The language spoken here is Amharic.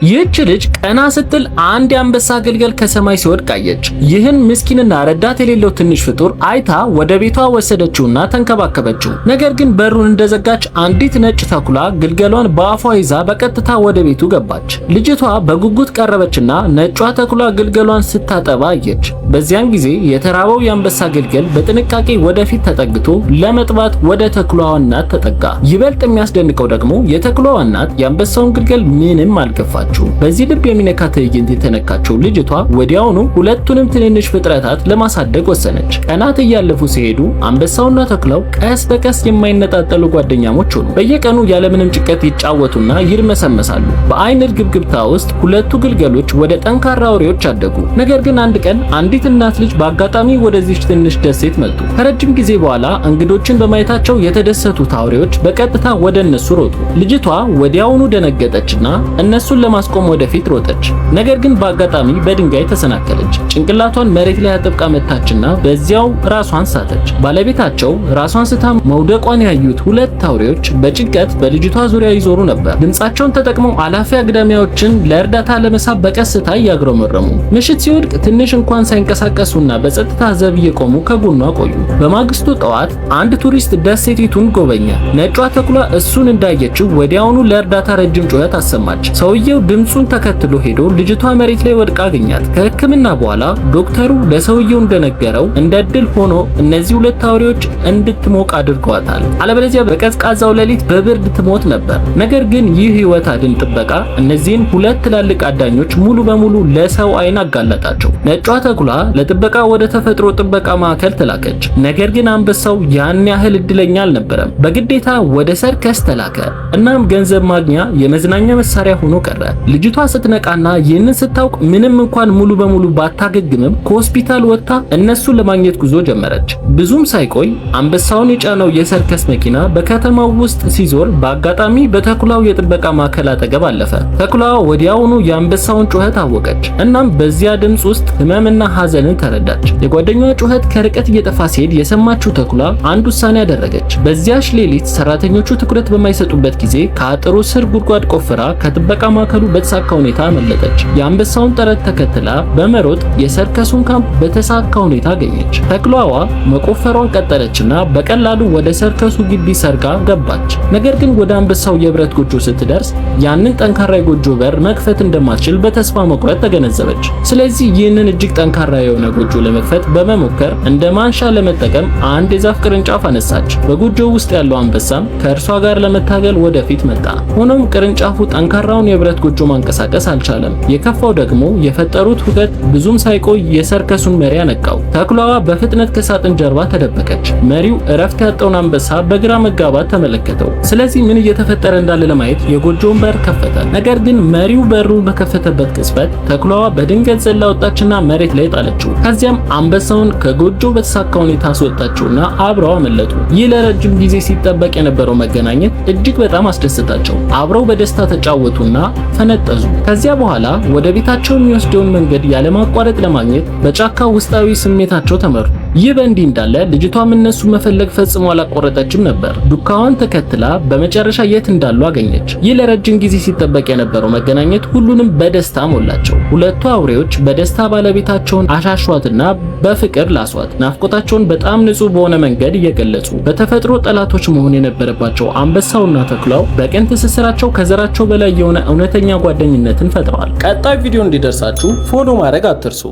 ይህች ልጅ ቀና ስትል አንድ የአንበሳ ግልገል ከሰማይ ሲወድቅ አየች። ይህን ምስኪንና ረዳት የሌለው ትንሽ ፍጡር አይታ ወደ ቤቷ ወሰደችውና ተንከባከበችው። ነገር ግን በሩን እንደዘጋች አንዲት ነጭ ተኩላ ግልገሏን በአፏ ይዛ በቀጥታ ወደ ቤቱ ገባች። ልጅቷ በጉጉት ቀረበችና ነጯ ተኩላ ግልገሏን ስታጠባ አየች። በዚያን ጊዜ የተራበው የአንበሳ ግልገል በጥንቃቄ ወደፊት ተጠግቶ ለመጥባት ወደ ተኩላዋ እናት ተጠጋ። ይበልጥ የሚያስደንቀው ደግሞ የተኩላዋ እናት የአንበሳውን ግልገል ምንም አልገፋች። በዚህ ልብ የሚነካ ትዕይንት የተነካቸው ልጅቷ ወዲያውኑ ሁለቱንም ትንንሽ ፍጥረታት ለማሳደግ ወሰነች። ቀናት እያለፉ ሲሄዱ አንበሳውና ተኩላው ቀስ በቀስ የማይነጣጠሉ ጓደኛሞች ሆኑ። በየቀኑ ያለምንም ጭንቀት ይጫወቱና ይርመሰመሳሉ። በአይን እርግብግብታ ውስጥ ሁለቱ ግልገሎች ወደ ጠንካራ አውሬዎች አደጉ። ነገር ግን አንድ ቀን አንዲት እናት ልጅ በአጋጣሚ ወደዚች ትንሽ ደሴት መጡ። ከረጅም ጊዜ በኋላ እንግዶችን በማየታቸው የተደሰቱት አውሬዎች በቀጥታ ወደ እነሱ ሮጡ። ልጅቷ ወዲያውኑ ደነገጠችና እነሱን ለማስቆም ወደፊት ሮጠች። ነገር ግን በአጋጣሚ በድንጋይ ተሰናከለች። ጭንቅላቷን መሬት ላይ አጥብቃ መታችና በዚያው ራሷን ሳተች። ባለቤታቸው ራሷን ስታ መውደቋን ያዩት ሁለት አውሬዎች በጭንቀት በልጅቷ ዙሪያ ይዞሩ ነበር። ድምጻቸውን ተጠቅመው አላፊ አግዳሚዎችን ለእርዳታ ለመሳብ በቀስታ እያግረመረሙ። ምሽት ሲወድቅ ትንሽ እንኳን ሳይንቀሳቀሱና በጸጥታ ዘብ እየቆሙ ከጎኗ ቆዩ። በማግስቱ ጠዋት አንድ ቱሪስት ደሴቲቱን ጎበኘ። ነጯ ተኩላ እሱን እንዳየችው ወዲያውኑ ለእርዳታ ረጅም ጩኸት አሰማች። ሰውየው ድምጹን ተከትሎ ሄዶ ልጅቷ መሬት ላይ ወድቃ አገኛት። ከሕክምና በኋላ ዶክተሩ ለሰውየው እንደነገረው እንደ ዕድል ሆኖ እነዚህ ሁለት አውሬዎች እንድትሞቅ አድርገዋታል። አለበለዚያ በቀዝቃዛው ሌሊት በብርድ ትሞት ነበር። ነገር ግን ይህ ሕይወት አድን ጥበቃ እነዚህን ሁለት ትላልቅ አዳኞች ሙሉ በሙሉ ለሰው አይን አጋለጣቸው። ነጯ ተኩላ ለጥበቃ ወደ ተፈጥሮ ጥበቃ ማዕከል ተላከች። ነገር ግን አንበሳው ያን ያህል እድለኛ አልነበረም። በግዴታ ወደ ሰርከስ ተላከ። እናም ገንዘብ ማግኛ የመዝናኛ መሳሪያ ሆኖ ቀረ። ልጅቷ ስትነቃና ይህንን ስታውቅ ምንም እንኳን ሙሉ በሙሉ ባታገግምም ከሆስፒታል ወጥታ እነሱን ለማግኘት ጉዞ ጀመረች። ብዙም ሳይቆይ አንበሳውን የጫነው የሰርከስ መኪና በከተማው ውስጥ ሲዞር በአጋጣሚ በተኩላው የጥበቃ ማዕከል አጠገብ አለፈ። ተኩላዋ ወዲያውኑ የአንበሳውን ጩኸት አወቀች። እናም በዚያ ድምጽ ውስጥ ህመምና ሐዘንን ተረዳች። የጓደኛዋ ጩኸት ከርቀት እየጠፋ ሲሄድ የሰማችው ተኩላ አንድ ውሳኔ አደረገች። በዚያች ሌሊት ሰራተኞቹ ትኩረት በማይሰጡበት ጊዜ ከአጥሩ ስር ጉድጓድ ቆፍራ ከጥበቃ ማዕከሉ በተሳካ ሁኔታ አመለጠች። የአንበሳውን ጥረት ተከትላ በመሮጥ የሰርከሱን ካምፕ በተሳካ ሁኔታ አገኘች። ተኩላዋ መቆፈሯን ቀጠለችና በቀላሉ ወደ ሰርከሱ ግቢ ሰርጋ ገባች። ነገር ግን ወደ አንበሳው የብረት ጎጆ ስትደርስ ያንን ጠንካራ የጎጆ በር መክፈት እንደማትችል በተስፋ መቁረጥ ተገነዘበች። ስለዚህ ይህንን እጅግ ጠንካራ የሆነ ጎጆ ለመክፈት በመሞከር እንደ ማንሻ ለመጠቀም አንድ የዛፍ ቅርንጫፍ አነሳች። በጎጆው ውስጥ ያለው አንበሳም ከእርሷ ጋር ለመታገል ወደፊት መጣ። ሆኖም ቅርንጫፉ ጠንካራውን የብረት ጎጆ ማንቀሳቀስ አልቻለም። የከፋው ደግሞ የፈጠሩት ሁከት ብዙም ሳይቆይ የሰርከሱን መሪ አነቃው። ተኩላዋ በፍጥነት ከሳጥን ጀርባ ተደበቀች። መሪው እረፍት ያጣውን አንበሳ በግራ መጋባት ተመለከተው። ስለዚህ ምን እየተፈጠረ እንዳለ ለማየት የጎጆውን በር ከፈተ። ነገር ግን መሪው በሩን በከፈተበት ቅጽበት ተኩላዋ በድንገት ዘላ ወጣችና መሬት ላይ ጣለችው። ከዚያም አንበሳውን ከጎጆ በተሳካ ሁኔታ አስወጣችውና አብረው አመለጡ። ይህ ለረጅም ጊዜ ሲጠበቅ የነበረው መገናኘት እጅግ በጣም አስደሰታቸው። አብረው በደስታ ተጫወቱና ፈነጠዙ። ከዚያ በኋላ ወደ ቤታቸው የሚወስደውን መንገድ ያለማቋረጥ ለማግኘት በጫካ ውስጣዊ ስሜታቸው ተመሩ። ይህ በእንዲህ እንዳለ ልጅቷም እነሱ መፈለግ ፈጽሞ አላቋረጠችም ነበር። ዱካዋን ተከትላ በመጨረሻ የት እንዳሉ አገኘች። ይህ ለረጅም ጊዜ ሲጠበቅ የነበረው መገናኘት ሁሉንም በደስታ ሞላቸው። ሁለቱ አውሬዎች በደስታ ባለቤታቸውን አሻሿትና በፍቅር ላሷት። ናፍቆታቸውን በጣም ንጹህ በሆነ መንገድ እየገለጹ በተፈጥሮ ጠላቶች መሆን የነበረባቸው አንበሳውና ተኩላው በቀን ትስስራቸው ከዘራቸው በላይ የሆነ እውነተኛ ጓደኝነትን ፈጥረዋል። ቀጣይ ቪዲዮ እንዲደርሳችሁ ፎሎ ማድረግ አትርሱ።